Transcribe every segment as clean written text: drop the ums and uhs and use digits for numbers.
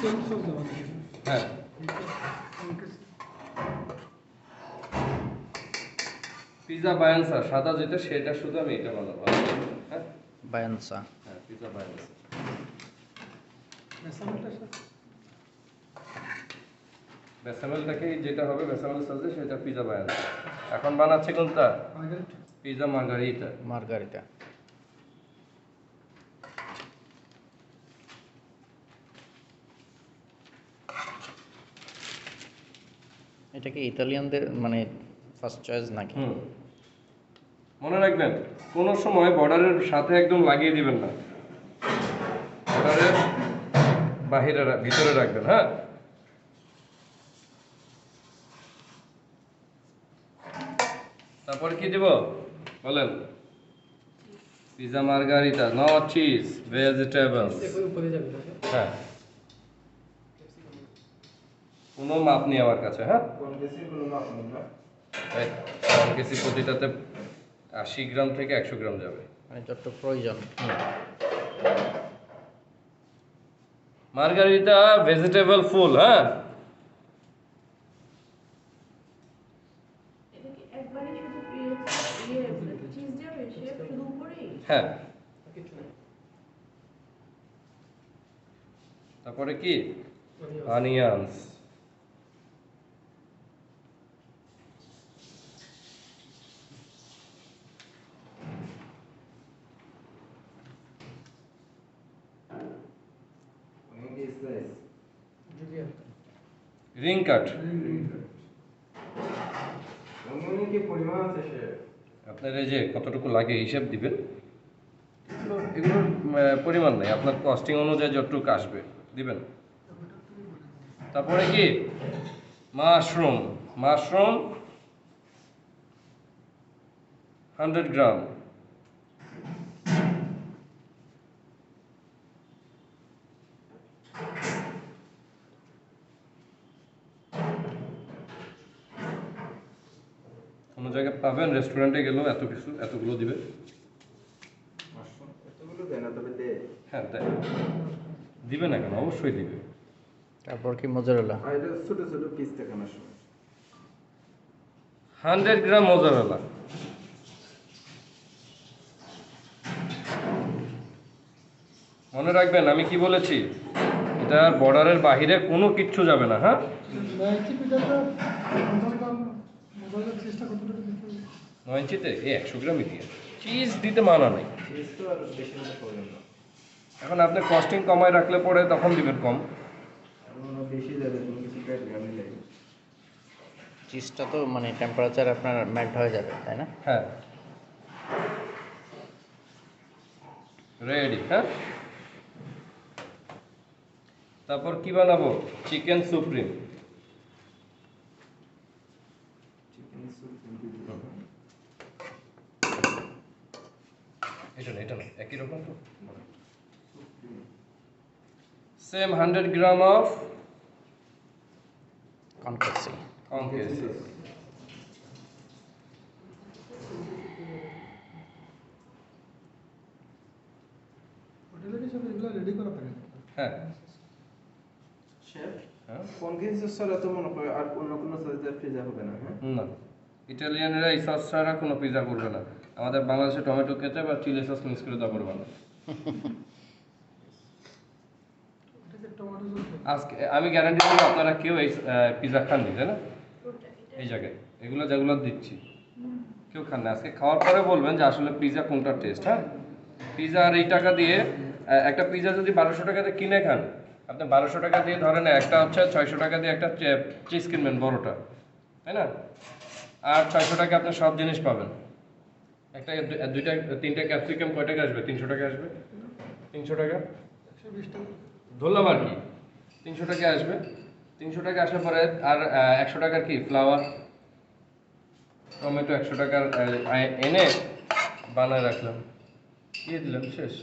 হ্যাঁ পিজা বায়ান্সা সাদা যেটা সেটা শুধু আমি এটা বানাবো। হ্যাঁ বায়ান্সা। হ্যাঁ পিজা বায়ান্সা। বেসামেলটাকে যেটা হবে বেসামেল সসে সেটা পিজা বায়ান্সা। এখন বানাচ্ছে কোনটা? Pizza Margarita. মার্গারিটা। এটা কি ইতালিয়ানদের মানে ফার্স্ট চয়েস নাকি? মনে রাখবেন কোনো সময় বর্ডারের সাথে একদম লাগিয়ে দিবেন না, বর্ডারের বাহিরে ভিতরে রাখবেন। হ্যাঁ তারপরে কি দিব বলেন? Pizza margherita, not cheese, vegetables. হ্যাঁ কোনো মাপ নেই আমার কাছে। হ্যাঁ কোন কেসি কোনো মাপ নেই না? কোন কেসি প্রতিটাতে 80 গ্রাম থেকে 100 গ্রাম যাবে, মানে যতটুকু প্রয়োজন। মার্গারিটা ভেজিটেবল ফুল। হ্যাঁ হ্যাঁ তারপরে কি অনিয়ন্স। অনেকে স্লাইস রিং কাট। অনেকে পরিমাণ আছে সে আপনার এই যে কতটুকু লাগে হিসাব দিবেন। এগুলোর পরিমাণ নেই, আপনার কস্টিং অনুযায়ী যতটুকু আসবে দিবেন। তারপরে কি মাশরুম, মাশরুম 100 গ্রাম। কোনো জায়গায় পাবেন রেস্টুরেন্টে গেলেও এত কিছু এতগুলো দিবে। মাশরুম এতগুলো দেয় না, তবে দে। হ্যাঁ তাই দিবে না কেন, অবশ্যই দিবে। তারপর কি মোজারেলা? আর এটা ছোট ছোট পিস থাকে মাশরুম। 100 গ্রাম মোজারেলা। মনে রাখবেন আমি কি বলেছি, এটা বর্ডারের বাহিরে কোনো কিচ্ছু যাবে না। হ্যাঁ 9 ইঞ্চিতে 100 গ্রামই দিয়ে চিজ দিতে মানা নাই। চিজ তো আর বেশি হলে প্রবলেম না। এখন আপনি কস্টিং কমায় রাখলে পরে তখন দিবেন কম। এমন বেশি যাবে তুমি কিছু কাটবে আমি লাগবে। চিজটা তো মানে টেম্পারেচার আপনার মেল্ট হয়ে যাবে, তাই না? হ্যাঁ রেডি। হ্যাঁ তারপর কি বানাবো? Chicken supreme. চিকেন স্যুপ এটা না একই রকম তো। Same 100 gram of concasse. Concasse. হ্যাঁ শেফ হ্যাঁ কোন কেসি ছাড়া তো মনে করে আর অন্য কোনো সাইজের পিজা হবে না। হ্যাঁ না ইটালিয়ানরা এই সস ছাড়া কোনো পিজা করবে না। আমাদের বাংলাদেশে টমেটো কেচাপ আর চিলি সস মিক্স করে তারপরে বানায়। আজকে আমি গ্যারান্টি দিই আপনারা কেউ এই পিজা খাননি, তাই না? এই জায়গায় এগুলো যেগুলো দিচ্ছি কেউ খান না। আজকে খাওয়ার পরে বলবেন যে আসলে পিজা কোনটা টেস্ট। হ্যাঁ পিজা আর এই টাকা দিয়ে একটা পিজা যদি 1200 টাকাতে কিনে খান, আপনি 1200 টাকা দিয়ে ধরেন একটা হচ্ছে 600 টাকা দিয়ে একটা চিজ কিনবেন বড়টা, তাই না? আর 600 টাকা আপনি সব জিনিস পাবেন। একটা দুইটা তিনটা ক্যাপসিকাম কয় টাকা আসবে? 300 টাকা আসবে। 300 টাকা ধরলাম আর কি 300 টাকা আসবে। 300 টাকা আসার পরে আর 100 টাকার কি ফ্লাওয়ার টমেটো 100 টাকার এনে বানায় রাখলাম, দিয়ে দিলাম, শেষ।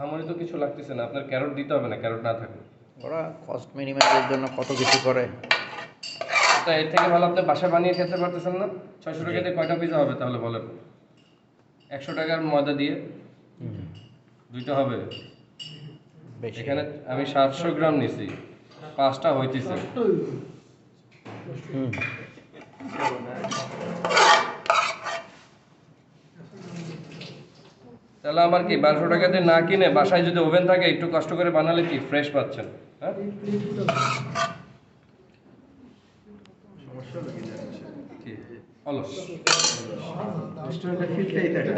আমারই তো কিছু লাগতেছে না, আপনার ক্যারট দিতে হবে না, ক্যারট না থাকবে। ওরা কস্ট মিনিমাইজের জন্য কত কিছু করে। তা এর থেকে ভালো আপনি বাসায় বানিয়ে খেতে পারতেছেন না? 600 টাকা দিয়ে কয়টা পিজা হবে তাহলে বলেন? 100 টাকার ময়দা দিয়ে দুইটা হবে। বেশি। এখানে আমি 700 গ্রাম নিছি, 5টা হইতেছে। হুম। তাহলে আমার কি 1200 টাকা দিয়ে না কিনে বাসায় যদি ওভেন থাকে একটু কষ্ট করে বানালে কি ফ্রেশ পাচ্ছেন? হ্যাঁ সমস্যা হলো কি জানিস? কি অলস রেস্টুরেন্টে ফিটটাই থাকে।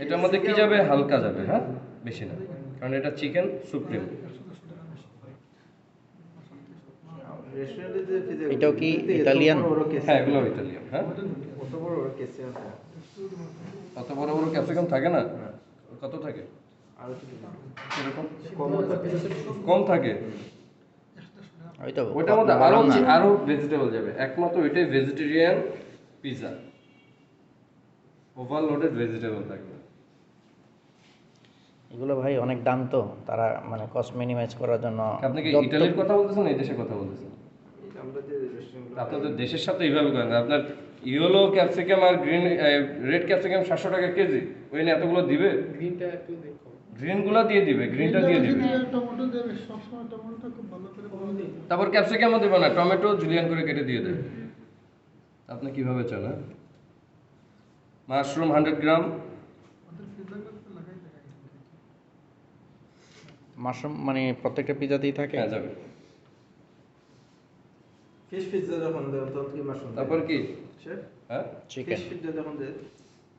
এটার মধ্যে কি যাবে? হালকা যাবে, হ্যাঁ, বেশি না, কারণ এটা চিকেন সুপ্রিম। রেস্টুরেন্টে যে পিজা এটাও কি ইতালিয়ান? হ্যাঁ, এগুলো ইটালিয়ান। হ্যাঁ, কত বড় বড় কেসে আছে। অত বড় বড় ক্যাপসিকাম থাকে না? না, কত থাকে? আরো ছোট ছোট। এরকম কম থাকে। কম থাকে। ওই তো ওইটার মধ্যে বড় আরো না। আরো ভেজিটেবল যাবে, একমাত্র ওইটাই ভেজিটেরিয়ান পিৎজা, ওভারলোডেড ভেজিটেবল থাকবে। এগুলো ভাই অনেক দাম তো, তারা মানে কস্ট মিনিমাইজ করার জন্য আপনি কি যত- ইটালির কথা বলতেছেন না এই দেশের কথা বলতেছেন? আমরা যে রেস্টুরেন্টগুলো আপনাদের দেশের সাথে এইভাবে করেন, আপনার ইয়েলো ক্যাপসিকাম আর গ্রিন রেড ক্যাপসিকাম 700 টাকা কেজি, ওই না এতগুলো দিবে? গ্রিনটা একটু দেখো। গ্রিনগুলো দিয়ে দিবে, গ্রিনটা দিয়ে দিবে। টমেটো দেবে, সবসময় টমেটোটা খুব ভালো করে ভালো দিই। তারপর ক্যাপসিকামও দেবে না, টমেটো জুলিয়ান করে কেটে দিয়ে দেবে। আপনি কিভাবে চান? হ্যাঁ, মাশরুম 100 গ্রাম। মাশরুম মানে প্রত্যেকটা পিজাতেই থাকে? হ্যাঁ, যাবে। ফিশ পিৎজা যখন দেন তখন কি মাশরুম? তারপর কি? শেফ হ্যাঁ, চিকেন। ফিশ পিৎজা যখন দেন,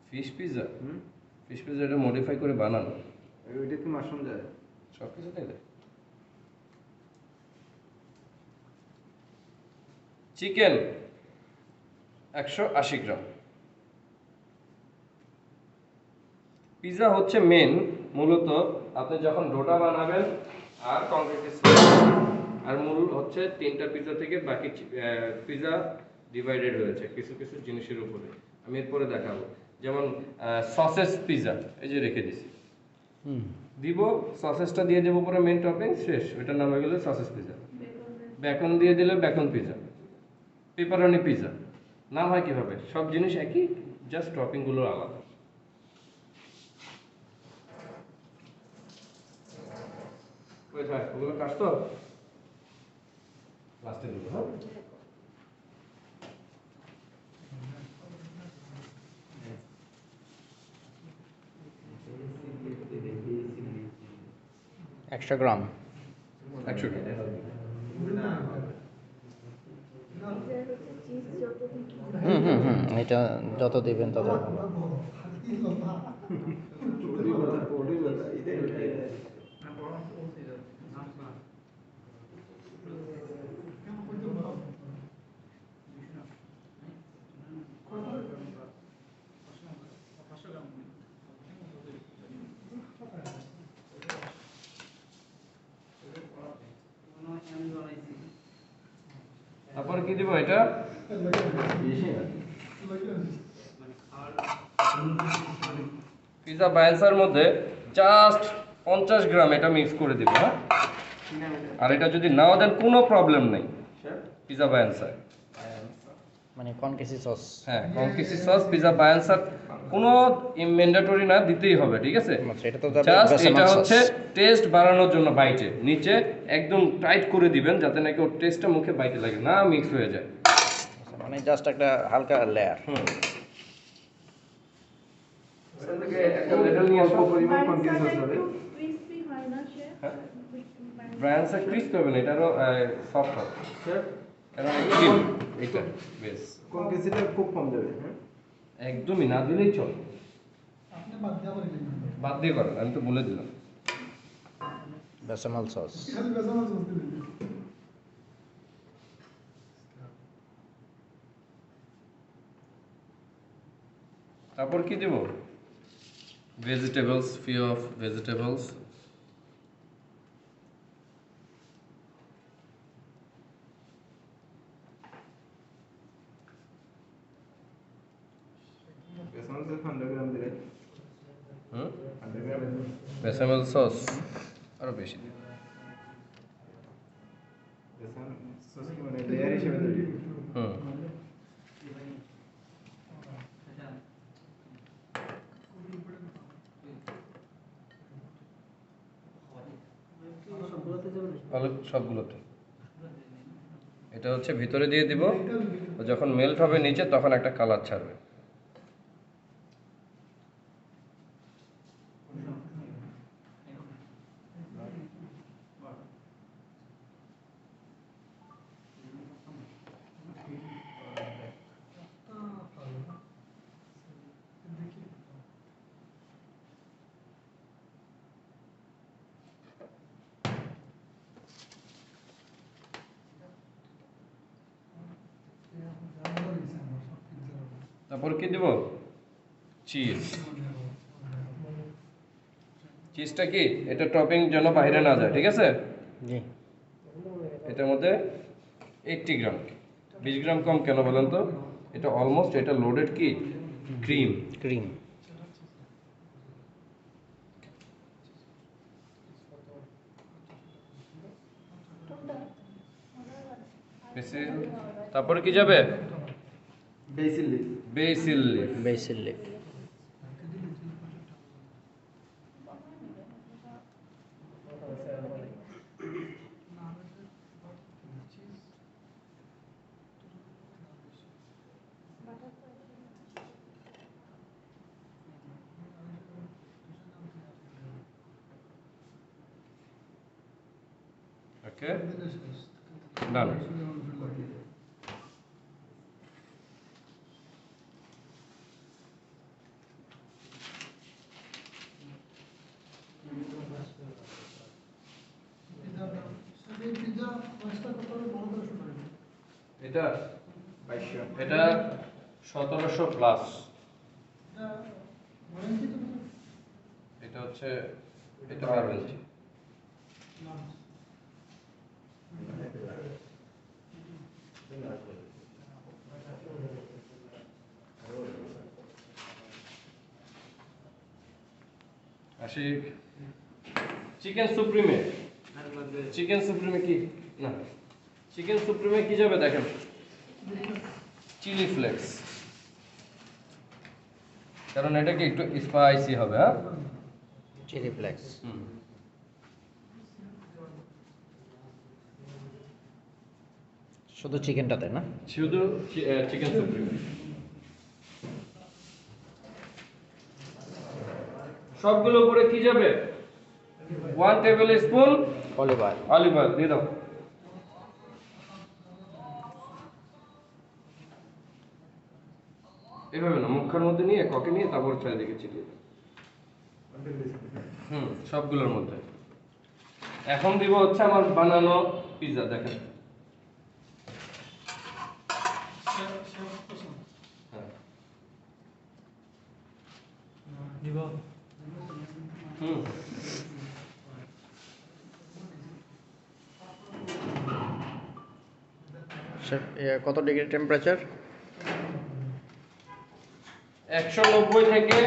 ফিশ পিৎজা। হুম, ফিশ পিৎজা এটা মডিফাই করে বানানো, ওইটা কি মাশরুম যায়? সব কিছু তাই দেয়। চিকেন 180 গ্রাম। পিৎজা হচ্ছে মেন, মূলত আপনি যখন ডোটা বানাবেন আর কংক্রিট আর মূল হচ্ছে 3টা পিৎজা থেকে বাকি পিৎজা ডিভাইডেড হয়েছে কিছু কিছু জিনিসের উপরে। আমি এরপরে দেখাবো, যেমন সসেস পিৎজা, এই যে রেখে দিছি, হুম। দিব সসেসটা দিয়ে দেবো পরে মেন টপিং শেষ, ওইটার নাম হয়ে গেল সসেস পিৎজা। বেকন দিয়ে দিলে বেকন পিৎজা, পেপারনি পিৎজা। নাম হয় কিভাবে? সব জিনিস একই, জাস্ট টপিংগুলো আলাদা। কোথায় ওগুলো কাটতো? লাস্টে দিব। হ্যাঁ, একশো গ্রাম। 100 গ্রাম। হুম হুম হুম, এটা যত দিবেন তত ভালো। তারপরে কি দিব এটা? পিৎজা বায়ান্সার মধ্যে জাস্ট 50 গ্রাম এটা মিক্স করে দিব। হ্যাঁ, আর এটা যদি নাও দেন কোনো প্রবলেম নেই। পিৎজা বায়ান্সার মানে কনকেসি সস। হ্যাঁ, কংকিসি সস পিৎজা বায়ান্সার কোনো ম্যান্ডেটরি না, দিতেই হবে, ঠিক আছে? আচ্ছা, এটা তো যাবে জাস্ট বেসামাল এটা সস। হচ্ছে টেস্ট বাড়ানোর জন্য, বাইটে নিচে একদম টাইট করে দিবেন যাতে নাকি ওর টেস্টটা মুখে বাইটে লাগে না, মিক্স হয়ে যায়। মানে জাস্ট একটা হালকা লেয়ার। হুম, ওটা থেকে একটা লেভেল নিয়ে আসো। পরিমাণ কনফিউজ হবে। ব্রায়ান্সা ক্রিস্প হবে না, এটারও সফট হবে। শেফ এটা ক্রিম, এটা বেশ কোন কেজিটা খুব কম যাবে? হ্যাঁ, একদমই না দিলেই চল, আপনি বাদ দেওয়া পারবেন না। বাদ দিয়ে করেন, আমি তো বলে দিলাম। Bechamel sauce. খালি বেসামাল সস দিবেন। তারপর কি দেব? Vegetables, few of vegetables. বেসন সস 100 গ্রাম দিলে হুম, 100 গ্রাম বেসামেল সস আরো বেশি দিন। বেসন সস কি মানে লেয়ার হিসেবে তৈরি? হুম, সবগুলোতে। এটা হচ্ছে ভিতরে দিয়ে দিব, যখন মেল্ট হবে নিচে তখন একটা কালার ছাড়বে। তারপর কি দিব? চিজ। চিজটা কি এটা টপিং যেন বাইরে না যায়, ঠিক আছে? জি। এটার মধ্যে 80 গ্রাম, 20 গ্রাম কম কেন বলেন তো? এটা অলমোস্ট এটা লোডেড কি ক্রিম। ক্রিম। তারপরে কি যাবে? Basil leaf. Basil leaf. Basil leaf. Okay, done. এটা 2200। এটা 1700 প্লাস। এটা হচ্ছে এটা 12 ইঞ্চি। আসি চিকেন সুপ্রিমে। চিকেন সুপ্রিমে কি না, চিকেন সুপ্রিমে কি যাবে দেখেন, চিলি ফ্লেক্স। কারণ এটা কি একটু স্পাইসি হবে। হ্যাঁ, চিলি ফ্লেক্স। শুধু চিকেনটাতে না? শুধু চিকেন সুপ্রিমে। সবগুলো উপরে কি যাবে? 1 table spoon olive oil. Olive oil দিয়ে দাও। এভাবে না, মুখের মধ্যে নিয়ে ককে নিয়ে তারপর চারিদিকে ছিটিয়ে দাও। সবগুলোর মধ্যে। এখন দিব হচ্ছে আমার বানানো পিৎজা। দেখেন, শেফ, কত ডিগ্রি টেম্পারেচার? 190 থেকে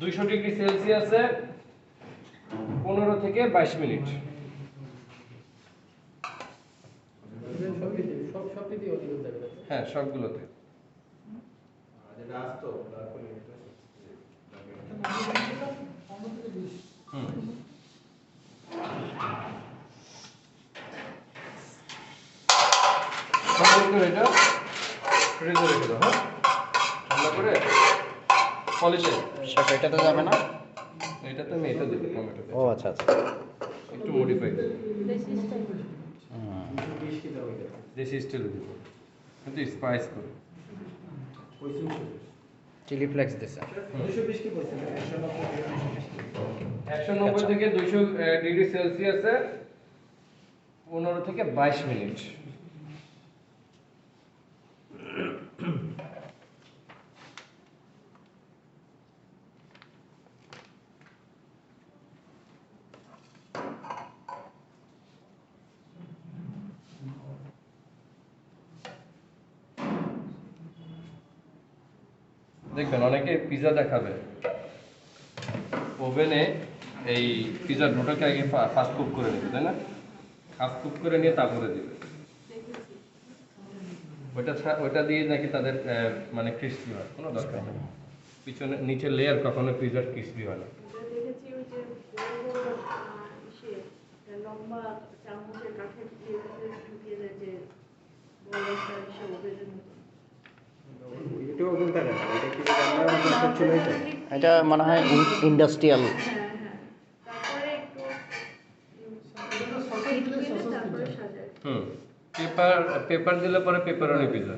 200 ডিগ্রি সেলসিয়াসে 15 থেকে 22 মিনিট। হ্যাঁ, সবগুলোতে। যেটা আসতো তারপরে এটা এটা ফ্রিজে রেখে দাও। হ্যাঁ, ঠান্ডা করে পলিশে। শেফ, এটা তো যাবে না? এটাতে আমি এটা দেবো, টমেটোতে ও আচ্ছা আচ্ছা। একটু মডিফাই দেবো, হুম। দেশি স্টাইলে দেবো, কিন্তু স্পাইস করে। চিলি ফ্লেক্স দিছে। 220 কি বলছেন? 190 থেকে 200 ডিগ্রি সেলসিয়াসে 15 থেকে 22 মিনিট। দেখবেন অনেকে পিৎজা দেখাবে ওভেনে, এই পিৎজার ডোটাকে আগে ফাস্ট কুক করে নেবে, তাই না? হাফ কুক করে নিয়ে তারপরে দিবে। ওইটা দিয়ে নাকি তাদের মানে ক্রিস্পি হয়, কোনো দরকার নেই। পিছনে নিচের লেয়ার কখনো পিৎজার ক্রিস্পি হয় না। দেখেছি ওই যে বড় বড় লম্বা এটা ওজন থাকে না, এটা কি রান্নার মতো একটা চুলাই থাকে। এটা মনে হয় ইন্ডাস্ট্রিয়াল। তারপরে একটু সসেজ দিলে সসেজ তারপরে পিজা। সাজায়। পেপার দিলে পরে পেপারনি পিজা।